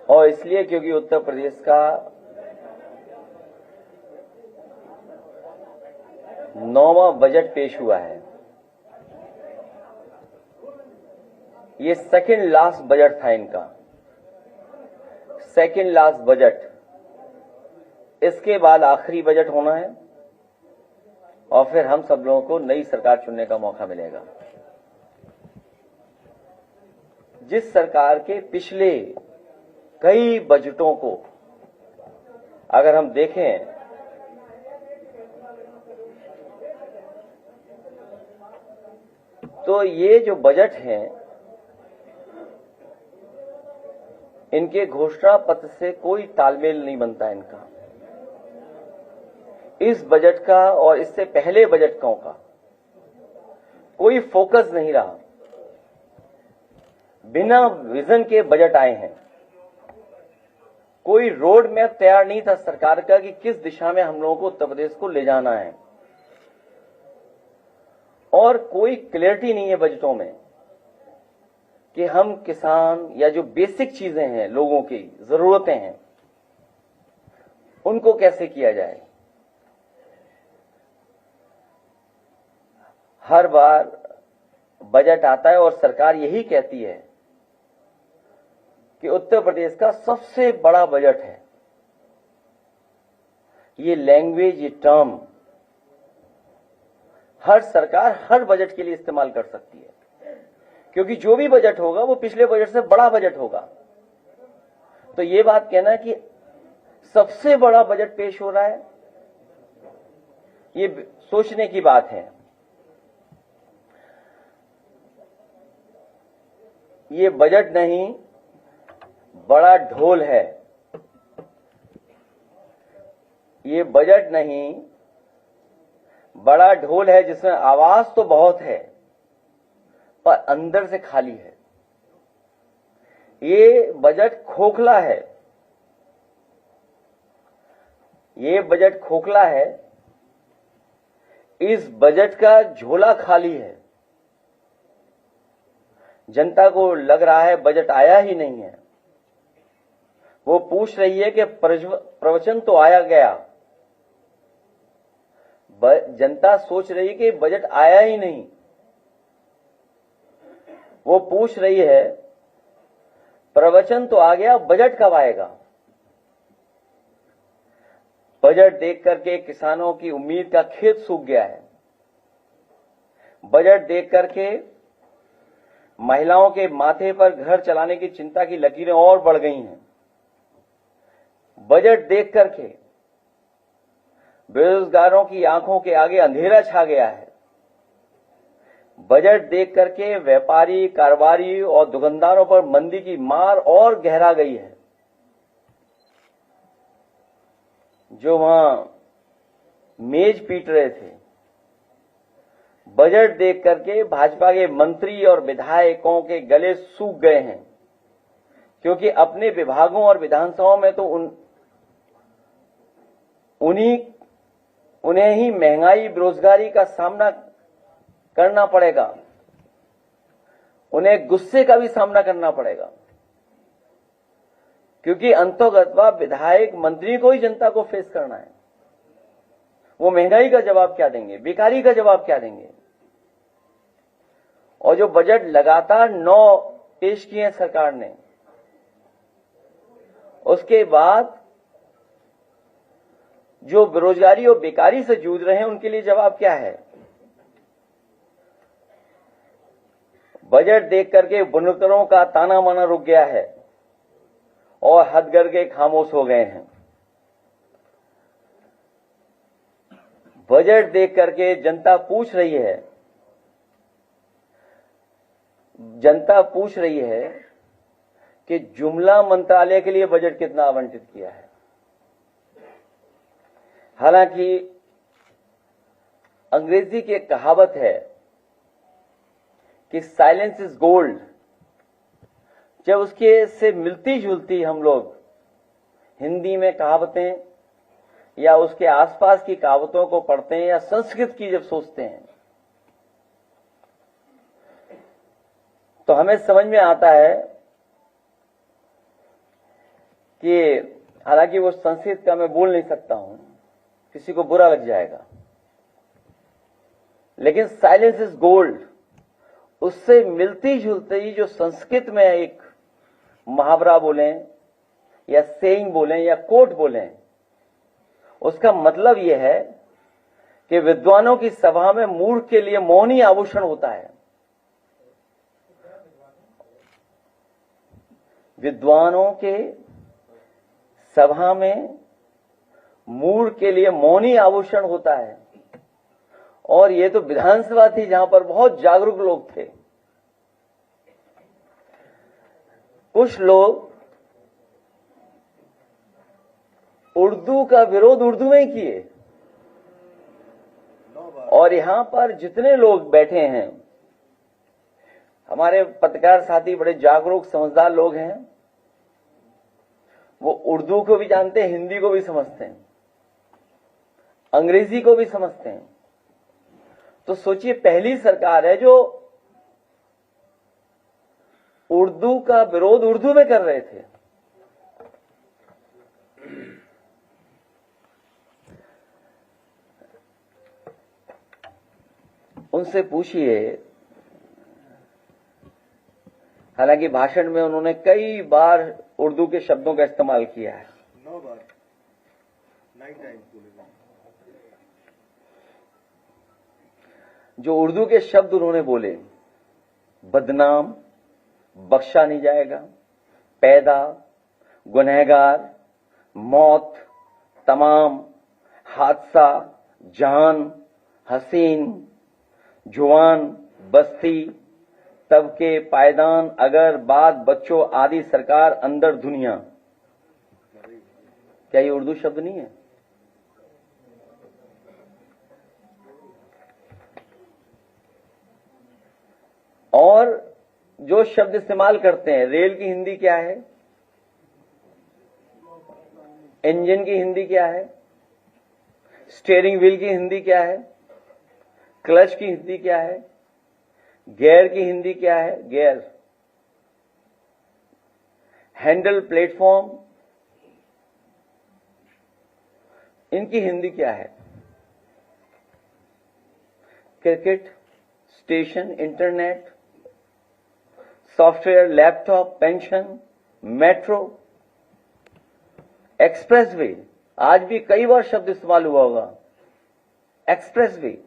और इसलिए क्योंकि उत्तर प्रदेश का 9वां बजट पेश हुआ है। ये सेकंड लास्ट बजट था इनका, सेकंड लास्ट बजट। इसके बाद आखिरी बजट होना है और फिर हम सब लोगों को नई सरकार चुनने का मौका मिलेगा। जिस सरकार के पिछले कई बजटों को अगर हम देखें तो ये जो बजट हैं इनके घोषणा पत्र से कोई तालमेल नहीं बनता इनका। इस बजट का और इससे पहले बजटों का कोई फोकस नहीं रहा। बिना विजन के बजट आए हैं। कोई रोड मैप तैयार नहीं था सरकार का कि किस दिशा में हम लोगों को उत्तर प्रदेश को ले जाना है, और कोई क्लैरिटी नहीं है बजटों में कि हम किसान या जो बेसिक चीजें हैं, लोगों की जरूरतें हैं, उनको कैसे किया जाए। हर बार बजट आता है और सरकार यही कहती है कि उत्तर प्रदेश का सबसे बड़ा बजट है। ये लैंग्वेज, ये टर्म हर सरकार हर बजट के लिए इस्तेमाल कर सकती है, क्योंकि जो भी बजट होगा वो पिछले बजट से बड़ा बजट होगा। तो ये बात कहना कि सबसे बड़ा बजट पेश हो रहा है, ये सोचने की बात है। ये बजट नहीं, बड़ा ढोल है। ये बजट नहीं, बड़ा ढोल है जिसमें आवाज तो बहुत है पर अंदर से खाली है। ये बजट खोखला है। ये बजट खोखला है। इस बजट का झोला खाली है। जनता को लग रहा है बजट आया ही नहीं है। वो पूछ रही है कि प्रवचन तो आया गया। जनता सोच रही है कि बजट आया ही नहीं। वो पूछ रही है प्रवचन तो आ गया, बजट कब आएगा। बजट देख करके किसानों की उम्मीद का खेत सूख गया है। बजट देख करके महिलाओं के माथे पर घर चलाने की चिंता की लकीरें और बढ़ गई हैं। बजट देख करके बेरोजगारों की आंखों के आगे अंधेरा छा गया है। बजट देख करके व्यापारी, कारोबारी और दुकानदारों पर मंदी की मार और गहरा गई है। जो वहां मेज पीट रहे थे, बजट देख करके भाजपा के मंत्री और विधायकों के गले सूख गए हैं, क्योंकि अपने विभागों और विधानसभाओं में तो उन्हें ही महंगाई, बेरोजगारी का सामना करना पड़ेगा। उन्हें गुस्से का भी सामना करना पड़ेगा, क्योंकि अंतोगत्वा विधायक, मंत्री को ही जनता को फेस करना है। वो महंगाई का जवाब क्या देंगे, बेकारी का जवाब क्या देंगे। और जो बजट लगातार 9 पेश किए हैं सरकार ने, उसके बाद जो बेरोजगारी और बेकारी से जूझ रहे हैं उनके लिए जवाब क्या है। बजट देख करके बुनकरों का ताना माना रुक गया है और हथकरघे खामोश हो गए हैं। बजट देख करके जनता पूछ रही है कि जुमला मंत्रालय के लिए बजट कितना आवंटित किया है। हालांकि अंग्रेजी की एक कहावत है कि साइलेंस इज गोल्ड। जब उसके से मिलती जुलती हम लोग हिंदी में कहावतें या उसके आसपास की कहावतों को पढ़ते हैं या संस्कृत की जब सोचते हैं, तो हमें समझ में आता है कि हालांकि वो संस्कृत का मैं बोल नहीं सकता हूं, किसी को बुरा लग जाएगा, लेकिन साइलेंस इज गोल्ड, उससे मिलती जुलती जो संस्कृत में एक मुहावरा बोलें या सेइंग बोलें या कोट बोलें, उसका मतलब यह है कि विद्वानों की सभा में मूर्ख के लिए मौन ही आभूषण होता है। विद्वानों के सभा में मूर्ख के लिए मौन ही आभूषण होता है। और ये तो विधानसभा थी जहां पर बहुत जागरूक लोग थे। कुछ लोग उर्दू का विरोध उर्दू में किए, और यहां पर जितने लोग बैठे हैं, हमारे पत्रकार साथी बड़े जागरूक समझदार लोग हैं, वो उर्दू को भी जानते हैं, हिंदी को भी समझते हैं, अंग्रेजी को भी समझते हैं। तो सोचिए, पहली सरकार है जो उर्दू का विरोध उर्दू में कर रहे थे। उनसे पूछिए, हालांकि भाषण में उन्होंने कई बार उर्दू के शब्दों का इस्तेमाल किया है, 9 बार, 9 टाइम्स बोले। जो उर्दू के शब्द उन्होंने बोले, बदनाम, बख्शा नहीं जाएगा, पैदा, गुनहगार, मौत, तमाम, हादसा, जान, हसीन, जुआन, बस्ती, तबके, पायदान, अगर, बाद, बच्चों आदि, सरकार, अंदर, दुनिया, क्या ये उर्दू शब्द नहीं है? और जो शब्द इस्तेमाल करते हैं, रेल की हिंदी क्या है, इंजन की हिंदी क्या है, स्टीयरिंग व्हील की हिंदी क्या है, क्लच की हिंदी क्या है, गियर की हिंदी क्या है, गियर, हैंडल, प्लेटफॉर्म, इनकी हिंदी क्या है, cricket, station, internet, software, laptop, pension, metro, expressway, आज भी कई बार शब्द इस्तेमाल हुआ होगा, expressway,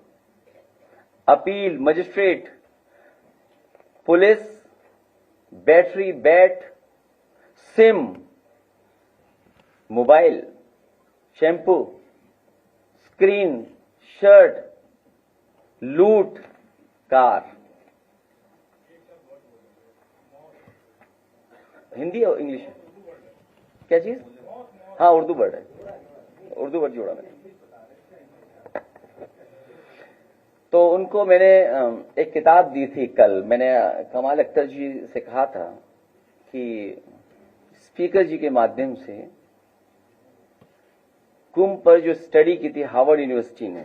appeal, magistrate, police, battery, bat, SIM, mobile, shampoo, screen, shirt, लूट, कार। हिंदी और इंग्लिश है क्या चीज? हाँ, उर्दू वर्ड है, उर्दू वर्ड जोड़ा मैंने। तो उनको मैंने एक किताब दी थी कल। मैंने कमाल अख्तर जी से कहा था कि स्पीकर जी के माध्यम से कुंभ पर जो स्टडी की थी हार्वर्ड यूनिवर्सिटी ने,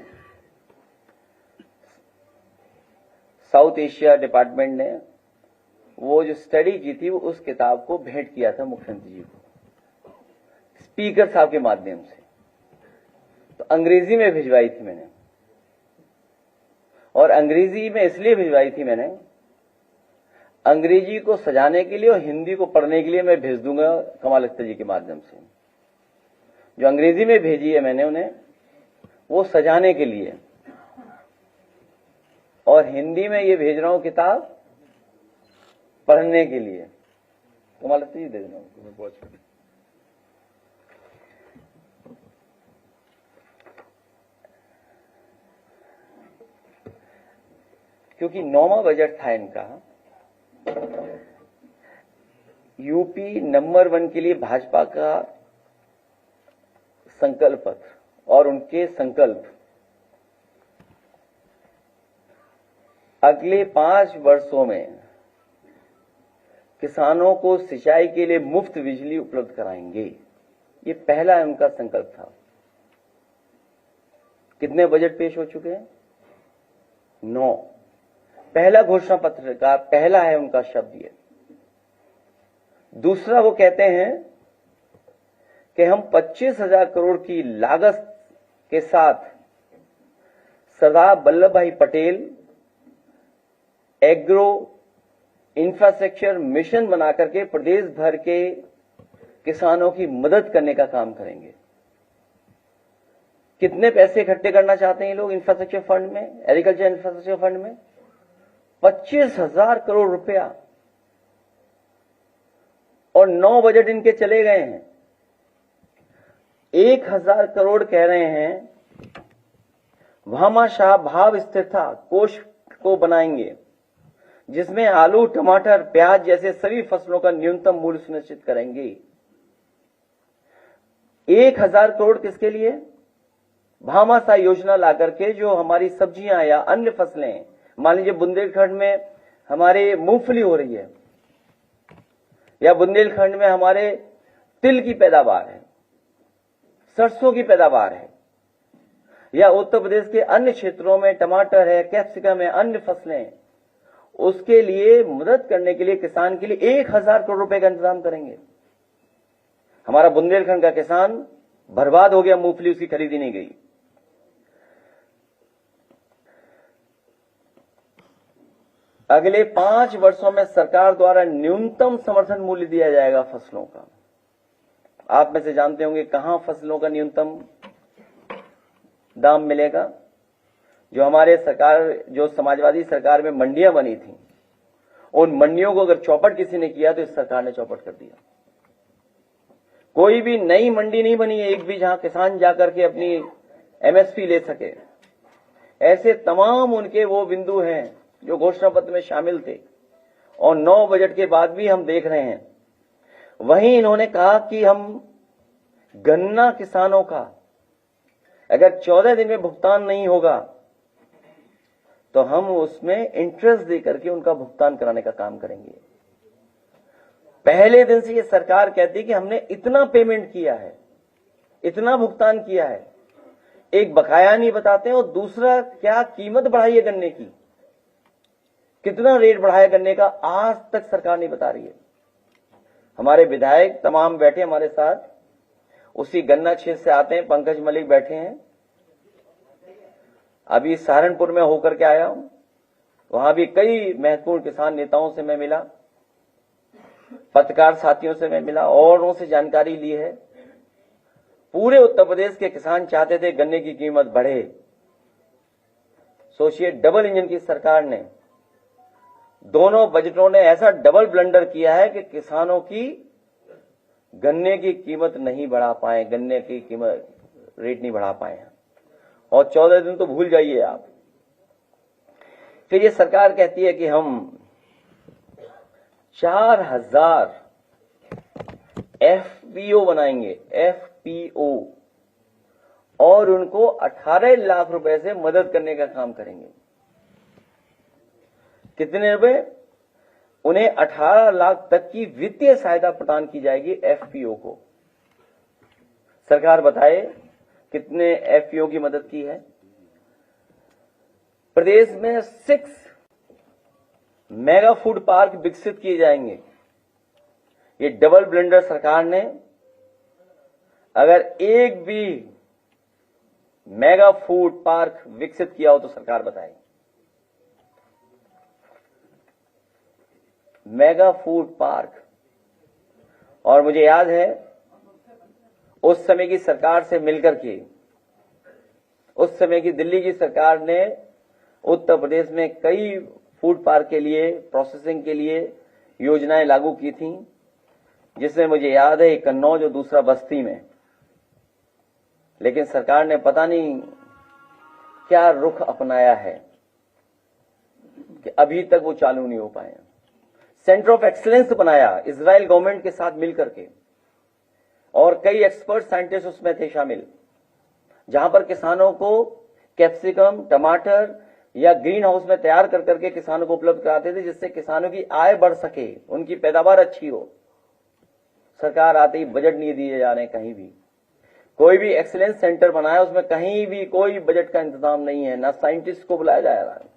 साउथ एशिया डिपार्टमेंट ने वो जो स्टडी की थी, वो उस किताब को भेंट किया था मुख्यमंत्री जी को, स्पीकर साहब के माध्यम से। तो अंग्रेजी में भिजवाई थी मैंने, और अंग्रेजी में इसलिए भिजवाई थी मैंने, अंग्रेजी को सजाने के लिए और हिंदी को पढ़ने के लिए मैं भेज दूंगा कमाल अख्तर जी के माध्यम से। जो अंग्रेजी में भेजी है मैंने उन्हें, वो सजाने के लिए, और हिंदी में ये भेज रहा हूं किताब पढ़ने के लिए। कमाल अख्तर जी दे देना उनको। क्योंकि 9वां बजट था इनका, यूपी नंबर 1 के लिए भाजपा का संकल्प पत्र, और उनके संकल्प अगले 5 वर्षों में किसानों को सिंचाई के लिए मुफ्त बिजली उपलब्ध कराएंगे। ये पहला उनका संकल्प था। कितने बजट पेश हो चुके हैं? 9। पहला घोषणा पत्र का पहला है उनका शब्द ये। दूसरा, वो कहते हैं कि हम 25,000 करोड़ की लागत के साथ सरदार वल्लभ भाई पटेल एग्रो इंफ्रास्ट्रक्चर मिशन बना करके प्रदेश भर के किसानों की मदद करने का काम करेंगे। कितने पैसे इकट्ठे करना चाहते हैं ये लोग इंफ्रास्ट्रक्चर फंड में, एग्रीकल्चर इंफ्रास्ट्रक्चर फंड में? 25,000 करोड़ रुपया, और 9 बजट इनके चले गए हैं। 1,000 करोड़ कह रहे हैं भामाशाह भाव स्थिरता कोष को बनाएंगे, जिसमें आलू, टमाटर, प्याज जैसे सभी फसलों का न्यूनतम मूल्य सुनिश्चित करेंगे। 1,000 करोड़ किसके लिए? भामाशाह योजना लाकर के जो हमारी सब्जियां या अन्य फसलें, मान लीजिए बुंदेलखंड में हमारे मूंगफली हो रही है, या बुंदेलखंड में हमारे तिल की पैदावार है, सरसों की पैदावार है, या उत्तर प्रदेश के अन्य क्षेत्रों में टमाटर है, कैप्सिकम है, अन्य फसलें हैं, उसके लिए मदद करने के लिए किसान के लिए 1,000 करोड़ रुपए का इंतजाम करेंगे। हमारा बुंदेलखंड का किसान बर्बाद हो गया, मूंगफली उसकी खरीदी नहीं गई। अगले 5 वर्षों में सरकार द्वारा न्यूनतम समर्थन मूल्य दिया जाएगा फसलों का। आप में से जानते होंगे कहां फसलों का न्यूनतम दाम मिलेगा? जो हमारे सरकार, जो समाजवादी सरकार में मंडियां बनी थी, उन मंडियों को अगर चौपट किसी ने किया तो इस सरकार ने चौपट कर दिया। कोई भी नई मंडी नहीं बनी है एक भी, जहां किसान जाकर के अपनी एमएसपी ले सके। ऐसे तमाम उनके वो बिंदु हैं जो घोषणा पत्र में शामिल थे, और 9 बजट के बाद भी हम देख रहे हैं। वहीं इन्होंने कहा कि हम गन्ना किसानों का अगर 14 दिन में भुगतान नहीं होगा तो हम उसमें इंटरेस्ट देकर के उनका भुगतान कराने का काम करेंगे। पहले दिन से ये सरकार कहती है कि हमने इतना पेमेंट किया है, इतना भुगतान किया है, एक बकाया नहीं बताते हैं, और दूसरा क्या कीमत बढ़ाई है गन्ने की, कितना रेट बढ़ाया गन्ने का, आज तक सरकार नहीं बता रही है। हमारे विधायक तमाम बैठे हमारे साथ, उसी गन्ना क्षेत्र से आते हैं, पंकज मलिक बैठे हैं, अभी सहारनपुर में होकर के आया हूं, वहां भी कई महत्वपूर्ण किसान नेताओं से मैं मिला, पत्रकार साथियों से मैं मिला, औरों से जानकारी ली है। पूरे उत्तर प्रदेश के किसान चाहते थे गन्ने की कीमत बढ़े। सोचिए, डबल इंजन की सरकार ने, दोनों बजटों ने ऐसा डबल ब्लंडर किया है कि किसानों की गन्ने की कीमत नहीं बढ़ा पाए, गन्ने की कीमत रेट नहीं बढ़ा पाए, और 14 दिन तो भूल जाइए आप। फिर ये सरकार कहती है कि हम 4,000 एफपीओ बनाएंगे, एफपीओ, और उनको 18 लाख रुपए से मदद करने का काम करेंगे। कितने रुपए? उन्हें 18 लाख तक की वित्तीय सहायता प्रदान की जाएगी एफपीओ को। सरकार बताए कितने एफपीओ की मदद की है? प्रदेश में 6 मेगा फूड पार्क विकसित किए जाएंगे। ये डबल ब्लेंडर सरकार ने अगर एक भी मेगा फूड पार्क विकसित किया हो तो सरकार बताए। मेगा फूड पार्क, और मुझे याद है उस समय की सरकार से मिलकर के, उस समय की दिल्ली की सरकार ने उत्तर प्रदेश में कई फूड पार्क के लिए, प्रोसेसिंग के लिए योजनाएं लागू की थी, जिसमें मुझे याद है एक कन्नौज और दूसरा बस्ती में। लेकिन सरकार ने पता नहीं क्या रुख अपनाया है कि अभी तक वो चालू नहीं हो पाए। सेंटर ऑफ एक्सीलेंस बनाया इजराइल गवर्नमेंट के साथ मिलकर के, और कई एक्सपर्ट साइंटिस्ट उसमें थे शामिल, जहां पर किसानों को कैप्सिकम, टमाटर या ग्रीन हाउस में तैयार कर करके किसानों को उपलब्ध कराते थे, जिससे किसानों की आय बढ़ सके, उनकी पैदावार अच्छी हो। सरकार आते ही बजट नहीं दिए जा रहे कहीं भी। कोई भी एक्सीलेंस सेंटर बनाया, उसमें कहीं भी कोई बजट का इंतजाम नहीं है, ना साइंटिस्ट को बुलाया जा रहा है।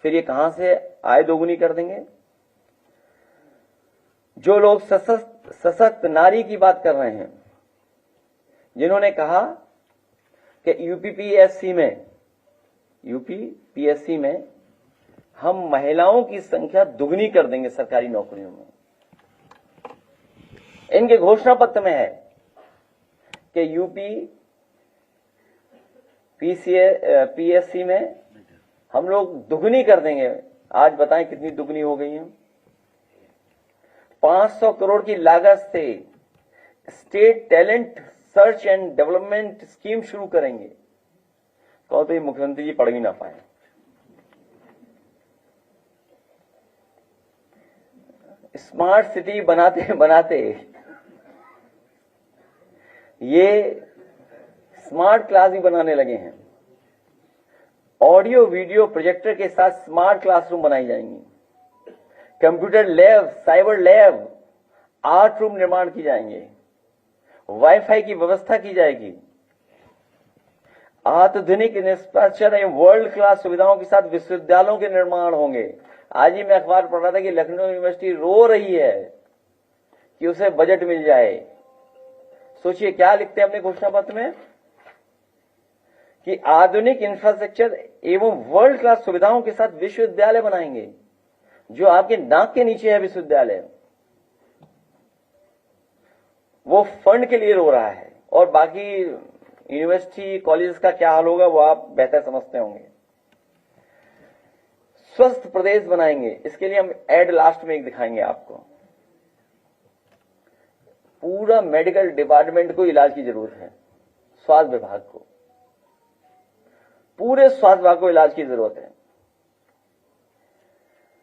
फिर ये कहां से आय दोगुनी कर देंगे? जो लोग सशक्त नारी की बात कर रहे हैं, जिन्होंने कहा कि यूपीपीएससी में हम महिलाओं की संख्या दुगनी कर देंगे सरकारी नौकरियों में। इनके घोषणा पत्र में है कि पीएससी में हम लोग दुगनी कर देंगे। आज बताएं कितनी दुगनी हो गई है। 500 करोड़ की लागत से state talent search and development scheme शुरू करेंगे। कहो तो ये मुख्यमंत्री जी पढ़ भी ना पाए। स्मार्ट सिटी बनाते बनाते ये स्मार्ट क्लास भी बनाने लगे हैं। ऑडियो वीडियो प्रोजेक्टर के साथ स्मार्ट क्लासरूम बनाई जाएंगी। Computer lab, cyber lab, art room निर्माण की जाएंगे। वाईफाई की व्यवस्था की जाएगी। आधुनिक इंफ्रास्ट्रक्चर एवं वर्ल्ड क्लास सुविधाओं के साथ विश्वविद्यालयों के निर्माण होंगे। आज ही मैं अखबार पढ़ रहा था कि लखनऊ यूनिवर्सिटी रो रही है कि उसे बजट मिल जाए। सोचिए क्या लिखते हैं अपने घोषणा पत्र में कि आधुनिक इंफ्रास्ट्रक्चर एवं वर्ल्ड क्लास सुविधाओं के साथ विश्वविद्यालय बनाएंगे। जो आपके नाक के नीचे है विश्वविद्यालय, वो फंड के लिए रो रहा है। और बाकी यूनिवर्सिटी कॉलेज का क्या हाल होगा वो आप बेहतर समझते होंगे। स्वस्थ प्रदेश बनाएंगे, इसके लिए हम एड लास्ट में एक दिखाएंगे आपको। पूरा मेडिकल डिपार्टमेंट को इलाज की जरूरत है। स्वास्थ्य विभाग को, पूरे स्वास्थ्य विभाग को इलाज की जरूरत है।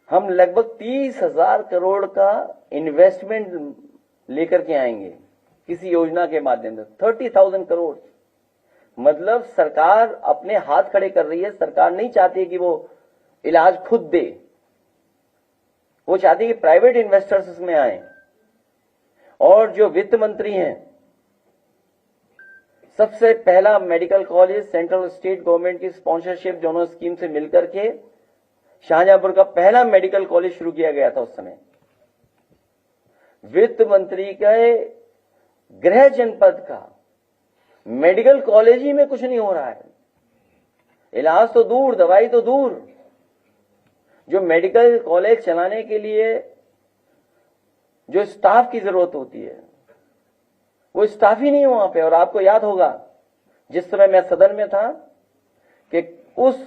हम लगभग 30,000 करोड़ का इन्वेस्टमेंट लेकर के आएंगे किसी योजना के माध्यम से। 30,000 करोड़ मतलब सरकार अपने हाथ खड़े कर रही है। सरकार नहीं चाहती कि वो इलाज खुद दे, वो चाहती है कि प्राइवेट इन्वेस्टर्स इसमें आए। और जो वित्त मंत्री हैं, सबसे पहला medical college central state government की स्पॉन्सरशिप दोनों स्कीम से मिलकर के शाहजहांपुर का पहला मेडिकल कॉलेज शुरू किया गया था। उस समय वित्त मंत्री के गृह जनपद का मेडिकल कॉलेज ही में कुछ नहीं हो रहा है। इलाज तो दूर, दवाई तो दूर। जो मेडिकल कॉलेज चलाने के लिए जो स्टाफ की जरूरत होती है, वो स्टाफ ही नहीं है वहां पे। और आपको याद होगा जिस समय मैं सदन में था कि उस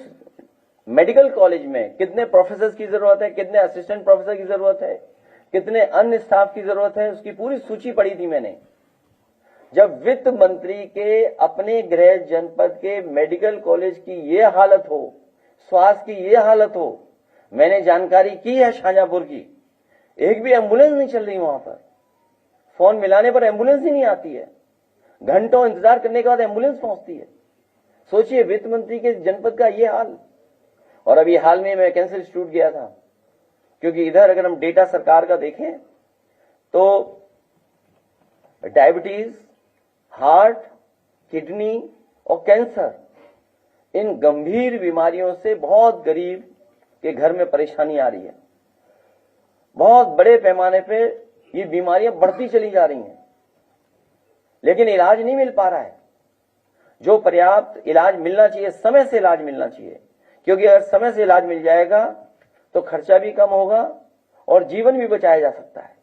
मेडिकल कॉलेज में कितने प्रोफेसर की जरूरत है, कितने असिस्टेंट प्रोफेसर की जरूरत है, कितने अन्य स्टाफ की जरूरत है, उसकी पूरी सूची पढ़ी थी मैंने। जब वित्त मंत्री के अपने गृह जनपद के मेडिकल कॉलेज की ये हालत हो, स्वास्थ्य की ये हालत हो, मैंने जानकारी की है शाहजहांपुर की, एक भी एम्बुलेंस नहीं चल रही वहां पर। फोन मिलाने पर एम्बुलेंस ही नहीं आती है। घंटों इंतजार करने के बाद एम्बुलेंस पहुंचती है। सोचिए वित्त मंत्री के जनपद का ये हाल। और अभी हाल में मैं कैंसर इंस्टीट्यूट गया था, क्योंकि इधर अगर हम डेटा सरकार का देखें तो डायबिटीज, हार्ट, किडनी और कैंसर, इन गंभीर बीमारियों से बहुत गरीब के घर में परेशानी आ रही है। बहुत बड़े पैमाने पे ये बीमारियां बढ़ती चली जा रही हैं, लेकिन इलाज नहीं मिल पा रहा है। जो पर्याप्त इलाज मिलना चाहिए, समय से इलाज मिलना चाहिए, क्योंकि अगर समय से इलाज मिल जाएगा तो खर्चा भी कम होगा और जीवन भी बचाया जा सकता है।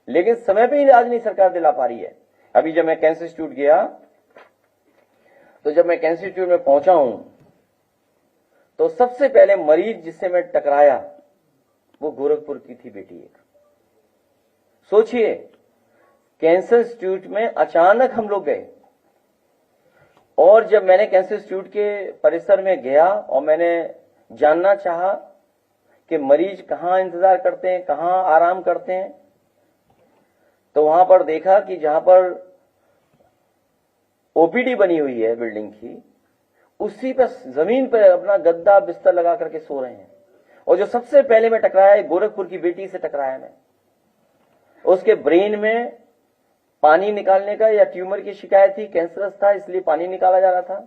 लेकिन समय पे इलाज नहीं सरकार दिला पा रही है। अभी जब मैं कैंसर इंस्टीट्यूट गया, तो जब मैं कैंसर इंस्टीट्यूट में पहुंचा हूं तो सबसे पहले मरीज जिससे मैं टकराया वो गोरखपुर की थी बेटी एक। सोचिए कैंसर इंस्टीट्यूट में अचानक हम लोग गए, और जब मैंने कैंसर इंस्टीट्यूट के परिसर में गया और मैंने जानना चाहा कि मरीज कहां इंतजार करते हैं, कहां आराम करते हैं, तो वहां पर देखा कि जहां पर ओपीडी बनी हुई है बिल्डिंग की, उसी पर जमीन पर अपना गद्दा बिस्तर लगा करके सो रहे हैं। और जो सबसे पहले मैं टकराया, गोरखपुर की बेटी से टकराया मैं। उसके ब्रेन में पानी निकालने का या ट्यूमर की शिकायत थी, कैंसरस था, इसलिए पानी निकाला जा रहा था,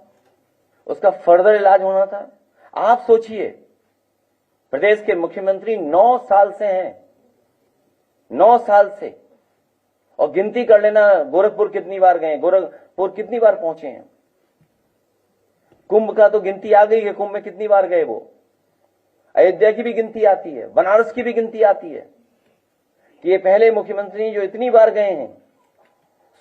उसका फर्दर इलाज होना था। आप सोचिए प्रदेश के मुख्यमंत्री 9 साल से हैं, 9 साल से, और गिनती कर लेना गोरखपुर कितनी बार गए। कितनी बार पहुंचे हैं? कुंभ का तो गिनती आ गई है, कुंभ में कितनी बार गए वो। अयोध्या की भी गिनती आती है, बनारस की भी गिनती आती है कि ये पहले मुख्यमंत्री जो इतनी बार गए हैं।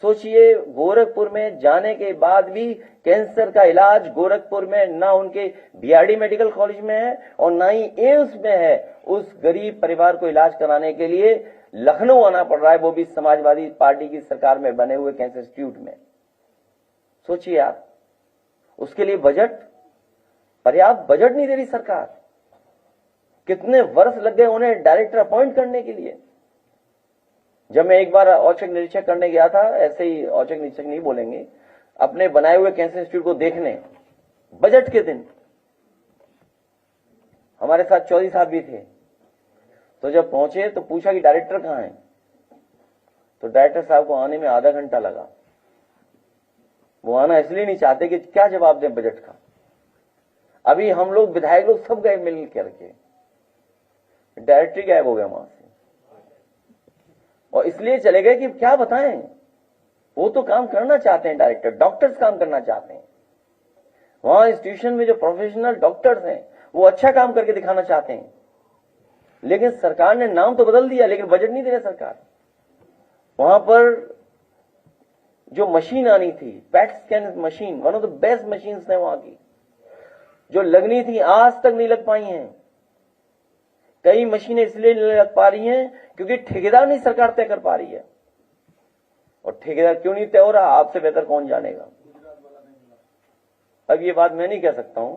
सोचिए, गोरखपुर में जाने के बाद भी कैंसर का इलाज गोरखपुर में ना उनके बीआरडी मेडिकल कॉलेज में है और ना ही एम्स में है। उस गरीब परिवार को इलाज कराने के लिए लखनऊ आना पड़ रहा है, वो भी समाजवादी पार्टी की सरकार में बने हुए कैंसर इंस्टीट्यूट में। सोचिए आप, उसके लिए बजट, पर्याप्त बजट नहीं दे रही सरकार। कितने वर्ष लग गए उन्हें डायरेक्टर अपॉइंट करने के लिए। जब मैं एक बार औचक निरीक्षक करने गया था, ऐसे ही औचक निरीक्षक नहीं बोलेंगे, अपने बनाए हुए कैंसर इंस्टीट्यूट को देखने, बजट के दिन हमारे साथ चौधरी साहब भी थे। तो जब पहुंचे तो पूछा कि डायरेक्टर कहां है, तो डायरेक्टर साहब को आने में आधा घंटा लगा। वो आना इसलिए नहीं चाहते कि क्या जवाब दें बजट का। अभी हम लोग विधायक लोग सब गए मिल करके, डायरेक्टर गायब हो गया वहां से, और इसलिए चले गए कि क्या बताएं। वो तो काम करना चाहते हैं, डायरेक्टर, डॉक्टर्स काम करना चाहते हैं। वहां इंस्टीट्यूशन में जो प्रोफेशनल डॉक्टर्स हैं वो अच्छा काम करके दिखाना चाहते हैं, लेकिन सरकार ने नाम तो बदल दिया, लेकिन बजट नहीं दे रही सरकार। वहां पर जो मशीन आनी थी, PET scan machine, one of the best machine है वहां की, जो लगनी थी आज तक नहीं लग पाई हैं। कई मशीनें इसलिए नहीं लग पा रही हैं क्योंकि ठेकेदार नहीं सरकार तय कर पा रही है। और ठेकेदार क्यों नहीं तय हो रहा, आपसे बेहतर कौन जानेगा। अब ये बात मैं नहीं कह सकता हूं,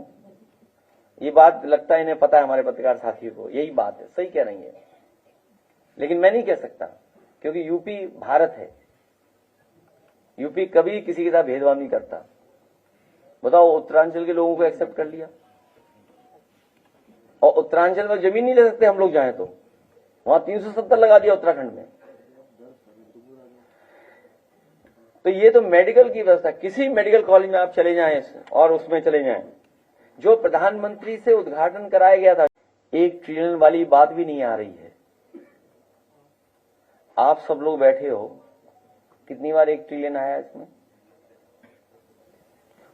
ये बात लगता है इन्हें पता है, हमारे पत्रकार साथियों को यही बात है, सही कह रही है, लेकिन मैं नहीं कह सकता क्योंकि यूपी भारत है। यूपी कभी किसी के साथ भेदभाव नहीं करता। बताओ, उत्तरांचल के लोगों को एक्सेप्ट कर लिया, और उत्तरांचल में जमीन नहीं ले सकते हम लोग जाएं तो, वहां 370 लगा दिया उत्तराखंड में। तो ये तो मेडिकल की व्यवस्था, किसी मेडिकल कॉलेज में आप चले जाएं और उसमें चले जाएं, जो प्रधानमंत्री से उद्घाटन कराया गया था, 1 ट्रिलियन वाली बात भी नहीं आ रही है। आप सब लोग बैठे हो, कितनी बार 1 ट्रिलियन आया इसमें?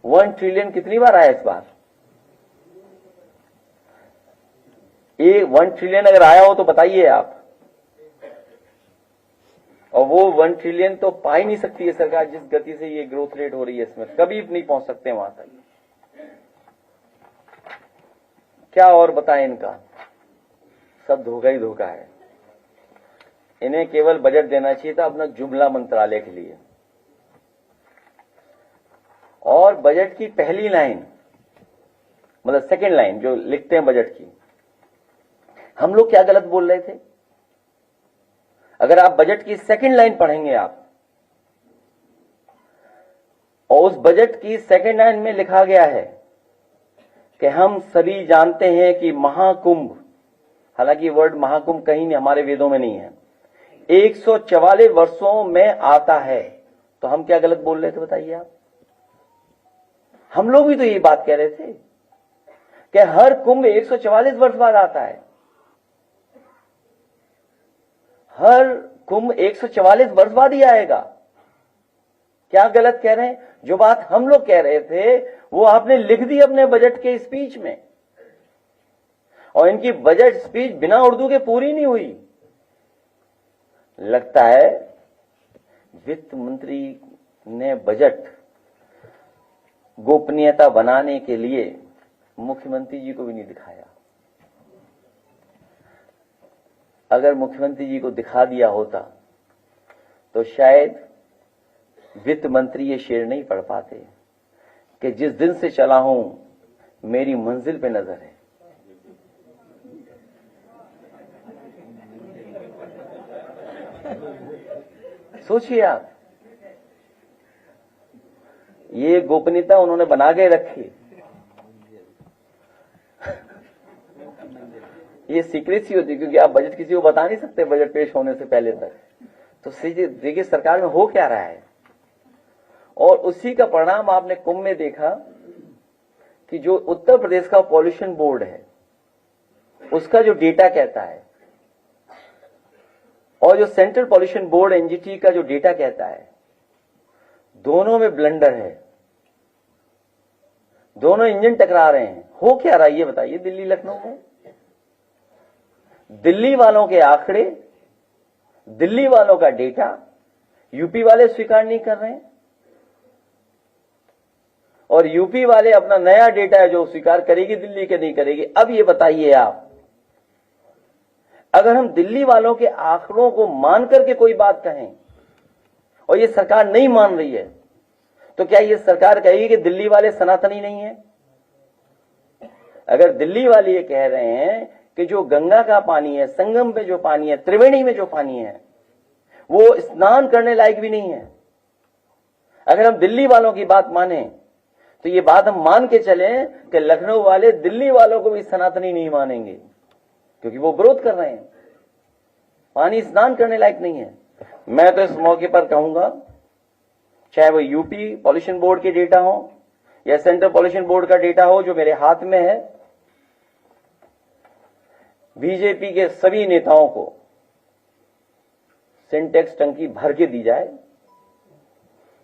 1 ट्रिलियन कितनी बार आया इस बार? 1 ट्रिलियन अगर आया हो तो बताइए आप। और वो 1 ट्रिलियन तो पा ही नहीं सकती है सरकार, जिस गति से ये ग्रोथ रेट हो रही है इसमें, कभी नहीं पहुंच सकते वहां तक। क्या और बताएं इनका, सब धोखा ही धोखा है। इन्हें केवल बजट देना चाहिए था अपना जुमला मंत्रालय के लिए। और बजट की पहली लाइन, मतलब सेकंड लाइन जो लिखते हैं बजट की, हम लोग क्या गलत बोल रहे थे? अगर आप बजट की सेकंड लाइन पढ़ेंगे आप, और उस बजट की सेकंड लाइन में लिखा गया है कि हम सभी जानते हैं कि महाकुंभ, हालांकि वर्ड महाकुंभ कहीं नहीं हमारे वेदों में नहीं है, 144 वर्षों में आता है। तो हम क्या गलत बोल रहे थे बताइए आप? हम लोग भी तो यही बात कह रहे थे कि हर कुंभ 144 वर्ष बाद आता है। हर कुंभ 144 वर्ष बाद ही आएगा। क्या गलत कह रहे हैं? जो बात हम लोग कह रहे थे वो आपने लिख दी अपने बजट के स्पीच में, और इनकी बजट स्पीच बिना उर्दू के पूरी नहीं हुई। लगता है वित्त मंत्री ने बजट गोपनीयता बनाने के लिए मुख्यमंत्री जी को भी नहीं दिखाया। अगर मुख्यमंत्री जी को दिखा दिया होता तो शायद वित्त मंत्री ये शेर नहीं पढ़ पाते कि जिस दिन से चला हूं मेरी मंजिल पे नजर है। सोचिए आप, ये गोपनीयता उन्होंने बना के रखी। ये सीक्रेसी होती, क्योंकि आप बजट किसी को बता नहीं सकते बजट पेश होने से पहले तक। तो देखिए सरकार में हो क्या रहा है, और उसी का परिणाम आपने कुंभ में देखा कि जो उत्तर प्रदेश का पॉल्यूशन बोर्ड है उसका जो डेटा कहता है, और जो सेंट्रल पॉल्यूशन बोर्ड एनजीटी का जो डेटा कहता है, दोनों में ब्लंडर है, दोनों इंजन टकरा रहे हैं। हो क्या रहा है ये बताइए दिल्ली लखनऊ में? दिल्ली वालों के आंकड़े, दिल्ली वालों का डेटा यूपी वाले स्वीकार नहीं कर रहे हैं, और यूपी वाले अपना नया डेटा है जो स्वीकार करेगी दिल्ली के नहीं करेगी। अब ये बताइए आप, अगर हम दिल्ली वालों के आंकड़ों को मान करके कोई बात कहें और ये सरकार नहीं मान रही है, तो क्या ये सरकार कहेगी कि दिल्ली वाले सनातनी नहीं है? अगर दिल्ली वाले ये कह रहे हैं कि जो गंगा का पानी है, संगम में जो पानी है, त्रिवेणी में जो पानी है, वो स्नान करने लायक भी नहीं है, अगर हम दिल्ली वालों की बात माने तो ये बात हम मान के चलें कि लखनऊ वाले दिल्ली वालों को भी सनातनी नहीं मानेंगे, क्योंकि वो विरोध कर रहे हैं, पानी स्नान करने लायक नहीं है। मैं तो इस मौके पर कहूंगा, चाहे वो यूपी पॉल्यूशन बोर्ड के डेटा हो या सेंट्रल पॉल्यूशन बोर्ड का डेटा हो जो मेरे हाथ में है, बीजेपी के सभी नेताओं को सिंटेक्स टंकी भर के दी जाए,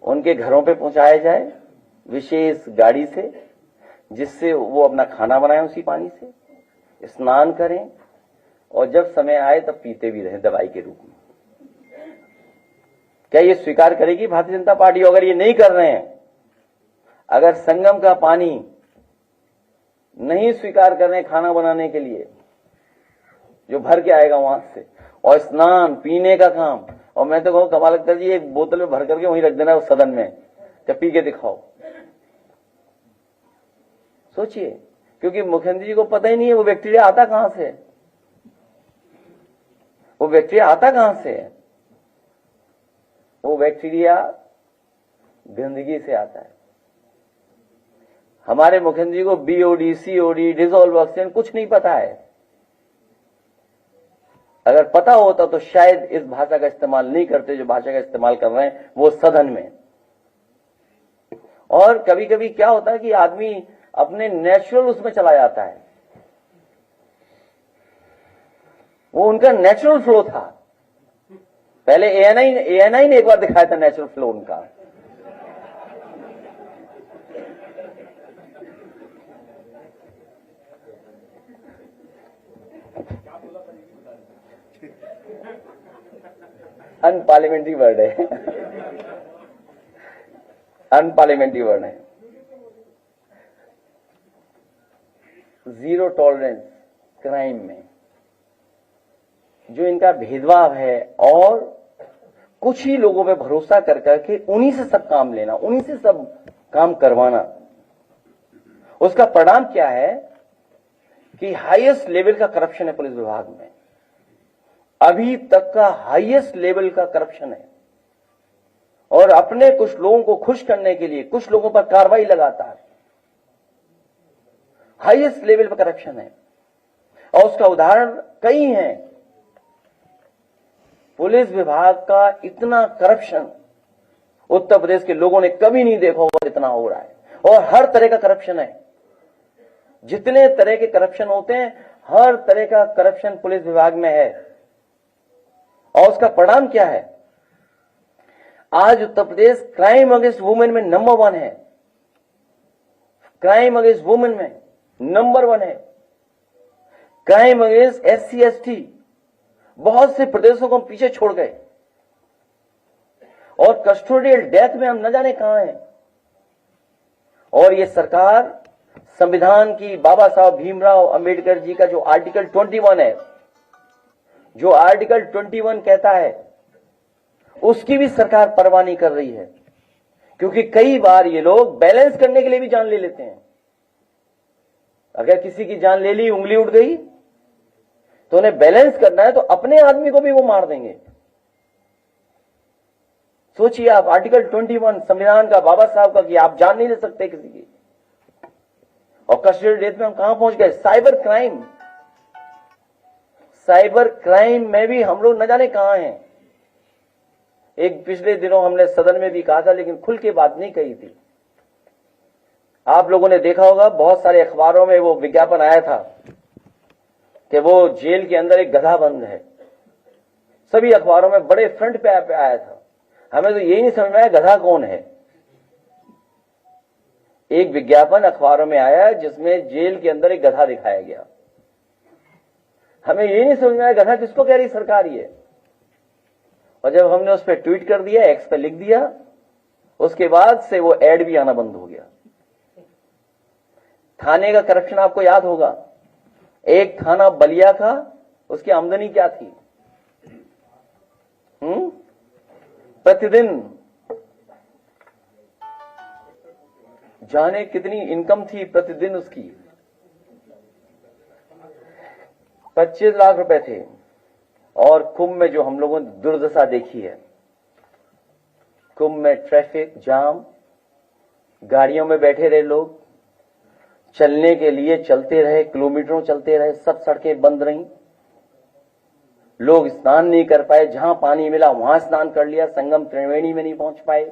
उनके घरों पे पहुंचाया जाए विशेष गाड़ी से, जिससे वो अपना खाना बनाएं, उसी पानी से स्नान करें, और जब समय आए तब पीते भी रहें दवाई के रूप में। क्या ये स्वीकार करेगी भारतीय जनता पार्टी? अगर ये नहीं कर रहे हैं, अगर संगम का पानी नहीं स्वीकार कर रहे हैं खाना बनाने के लिए जो भर के आएगा वहां से, और स्नान पीने का काम, और मैं तो कहूं कमाल अख्तर जी एक बोतल में भर करके वहीं रख देना उस सदन में, जब पी के दिखाओ। सोचिए, क्योंकि मुख्यमंत्री जी को पता ही नहीं है वो बैक्टीरिया आता कहां से है, वो बैक्टीरिया आता कहां से है। वो बैक्टीरिया गंदगी से आता है। हमारे मुख्यमंत्री को बीओडी, सीओडी, डिसॉल्व ऑक्सीजन कुछ नहीं पता है। अगर पता होता तो शायद इस भाषा का इस्तेमाल नहीं करते जो भाषा का इस्तेमाल कर रहे हैं वो सदन में। और कभी कभी क्या होता है कि आदमी अपने नेचुरल उसमें चला जाता है, वो उनका नेचुरल फ्लो था। पहले एएनआई ने एक बार दिखाया था नेचुरल फ्लो उनका। अनपार्लियामेंट्री वर्ड है, अनपार्लियामेंट्री वर्ड है। जीरो टॉलरेंस क्राइम में जो इनका भेदभाव है, और कुछ ही लोगों पे भरोसा कर करके उन्हीं से सब काम लेना, उन्हीं से सब काम करवाना, उसका परिणाम क्या है कि हाईएस्ट लेवल का करप्शन है पुलिस विभाग में। अभी तक का हाईएस्ट लेवल का करप्शन है, और अपने कुछ लोगों को खुश करने के लिए कुछ लोगों पर कार्रवाई लगातार हाईएस्ट लेवल पर करप्शन है। और उसका उदाहरण कई हैं। पुलिस विभाग का इतना करप्शन उत्तर प्रदेश के लोगों ने कभी नहीं देखा होगा जितना हो रहा है, और हर तरह का करप्शन है। जितने तरह के करप्शन होते हैं हर तरह का करप्शन पुलिस विभाग में है। और उसका परिणाम क्या है? आज Uttar Pradesh crime against women में नंबर 1 है, क्राइम अगेंस्ट वुमेन में नंबर 1 है। क्राइम अगेंस्ट SC ST बहुत से प्रदेशों को हम पीछे छोड़ गए, और कस्टोडियल डेथ में हम न जाने कहां हैं। और ये सरकार संविधान की बाबा साहब भीमराव अंबेडकर जी का जो आर्टिकल 21 है, जो आर्टिकल 21 कहता है, उसकी भी सरकार परवाह नहीं कर रही है। क्योंकि कई बार ये लोग बैलेंस करने के लिए भी जान ले लेते हैं। अगर किसी की जान ले ली, उंगली उठ गई, तो उन्हें बैलेंस करना है तो अपने आदमी को भी वो मार देंगे। सोचिए आप, आर्टिकल 21 संविधान का बाबा साहब का, कि आप जान नहीं ले सकते किसी की। और कस्टोडियल डेथ में हम कहां पहुंच गए? साइबर क्राइम, साइबर क्राइम में भी हम लोग न जाने कहां हैं। एक पिछले दिनों हमने सदन में भी कहा था, लेकिन खुल के बात नहीं कही थी। आप लोगों ने देखा होगा बहुत सारे अखबारों में वो विज्ञापन आया था कि वो जेल के अंदर एक गधा बंद है। सभी अखबारों में बड़े फ्रंट पे आया था। हमें तो यही नहीं समझ में आया गधा कौन है। एक विज्ञापन अखबारों में आया जिसमें जेल के अंदर एक गधा दिखाया गया। हमें ये नहीं समझ में आया गधा किसको कह रही सरकार ये। और जब हमने उस पर ट्वीट कर दिया, एक्स पे लिख दिया, उसके बाद से वो एड भी आना बंद हो गया। थाने का करप्शन आपको याद होगा, एक थाना बलिया का, उसकी आमदनी क्या थी? प्रतिदिन जाने कितनी इनकम थी प्रतिदिन उसकी, 25 लाख रुपए थे। और कुंभ में जो हम लोगों ने दुर्दशा देखी है, कुंभ में ट्रैफिक जाम, गाड़ियों में बैठे रहे लोग, चलने के लिए चलते रहे, किलोमीटरों चलते रहे, सब सड़कें बंद रहीं, लोग स्नान नहीं कर पाए, जहां पानी मिला वहां स्नान कर लिया, संगम त्रिवेणी में नहीं पहुंच पाए।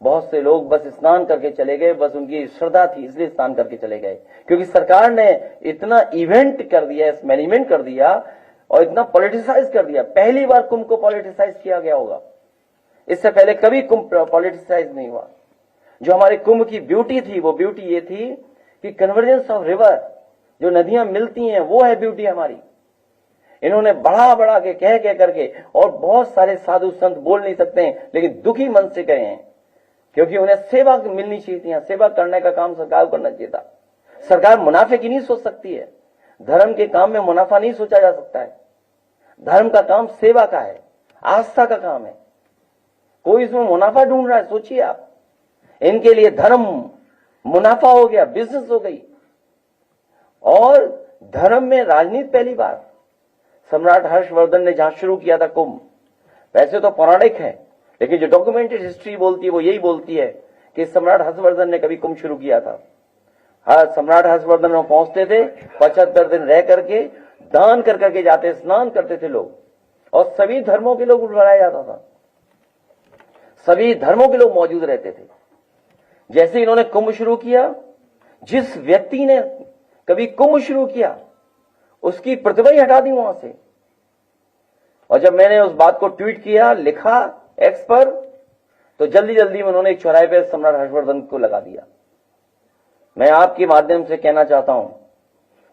बहुत से लोग बस स्नान करके चले गए, बस उनकी श्रद्धा थी इसलिए स्नान करके चले गए, क्योंकि सरकार ने इतना इवेंट कर दिया, मैनेजमेंट कर दिया और इतना पॉलिटिसाइज कर दिया। पहली बार कुंभ को पॉलिटिसाइज किया गया होगा, इससे पहले कभी कुंभ पॉलिटिसाइज नहीं हुआ। जो हमारे कुंभ की ब्यूटी थी, वो ब्यूटी ये थी कि कन्वर्जेंस ऑफ रिवर, जो नदियां मिलती हैं, वो है ब्यूटी हमारी। इन्होंने बढ़ा बढ़ा के कह करके, और बहुत सारे साधु संत बोल नहीं सकते हैं लेकिन दुखी मन से गए हैं, क्योंकि उन्हें सेवा मिलनी चाहिए थी। सेवा करने का काम सरकार को करना चाहिए था। सरकार मुनाफे की नहीं सोच सकती है, धर्म के काम में मुनाफा नहीं सोचा जा सकता है। धर्म का काम सेवा का है, आस्था का काम है। कोई इसमें मुनाफा ढूंढ रहा है, सोचिए आप। इनके लिए धर्म मुनाफा हो गया, बिजनेस हो गई। और धर्म में राजनीति पहली बार सम्राट हर्षवर्धन ने जहां शुरू किया था कुंभ, वैसे तो पौराणिक है, लेकिन जो डॉक्यूमेंटेड हिस्ट्री बोलती है वो यही बोलती है कि सम्राट हर्षवर्धन ने कभी कुंभ शुरू किया था। सम्राट हर्षवर्धन वहां पहुंचते थे, 75 दिन रह करके दान कर करके जाते, स्नान करते थे लोग, और सभी धर्मों के लोग बुलाया जाता था, सभी धर्मों के लोग मौजूद रहते थे। जैसे इन्होंने कुंभ शुरू किया, जिस व्यक्ति ने कभी कुंभ शुरू किया उसकी प्रतिभा ही हटा दी वहां से। और जब मैंने उस बात को ट्वीट किया, लिखा एक्स पर, तो जल्दी जल्दी में उन्होंने एक चौराहे पे सम्राट हर्षवर्धन को लगा दिया। मैं आपके माध्यम से कहना चाहता हूं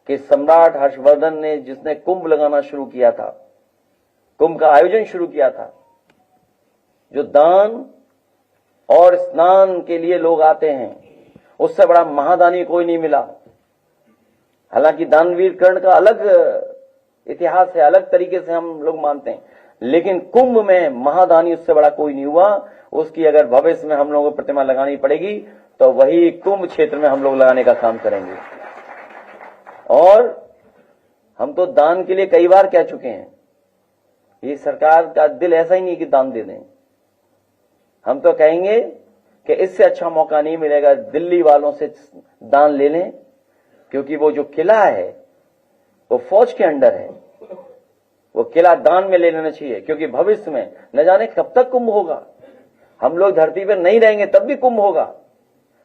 कि सम्राट हर्षवर्धन ने, जिसने कुंभ लगाना शुरू किया था, कुंभ का आयोजन शुरू किया था, जो दान और स्नान के लिए लोग आते हैं, उससे बड़ा महादानी कोई नहीं मिला। हालांकि दानवीर कर्ण का अलग इतिहास है, अलग तरीके से हम लोग मानते हैं, लेकिन कुंभ में महादानी उससे बड़ा कोई नहीं हुआ। उसकी अगर भविष्य में हम लोगों को प्रतिमा लगानी पड़ेगी तो वही कुंभ क्षेत्र में हम लोग लगाने का काम करेंगे। और हम तो दान के लिए कई बार कह चुके हैं, ये सरकार का दिल ऐसा ही नहीं कि दान दे दें। हम तो कहेंगे कि इससे अच्छा मौका नहीं मिलेगा, दिल्ली वालों से दान ले लें, क्योंकि वो जो किला है वो फौज के अंडर है, वो किला दान में ले लेना चाहिए, क्योंकि भविष्य में न जाने कब तक कुंभ होगा। हम लोग धरती पर नहीं रहेंगे तब भी कुंभ होगा,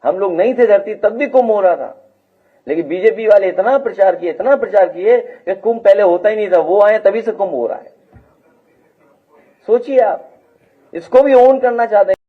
हम लोग नहीं थे धरती तब भी कुंभ हो रहा था, लेकिन बीजेपी वाले इतना प्रचार किए कि कुंभ पहले होता ही नहीं था, वो आए तभी से कुंभ हो रहा है। सोचिए आप, इसको भी ओन करना चाहते हैं।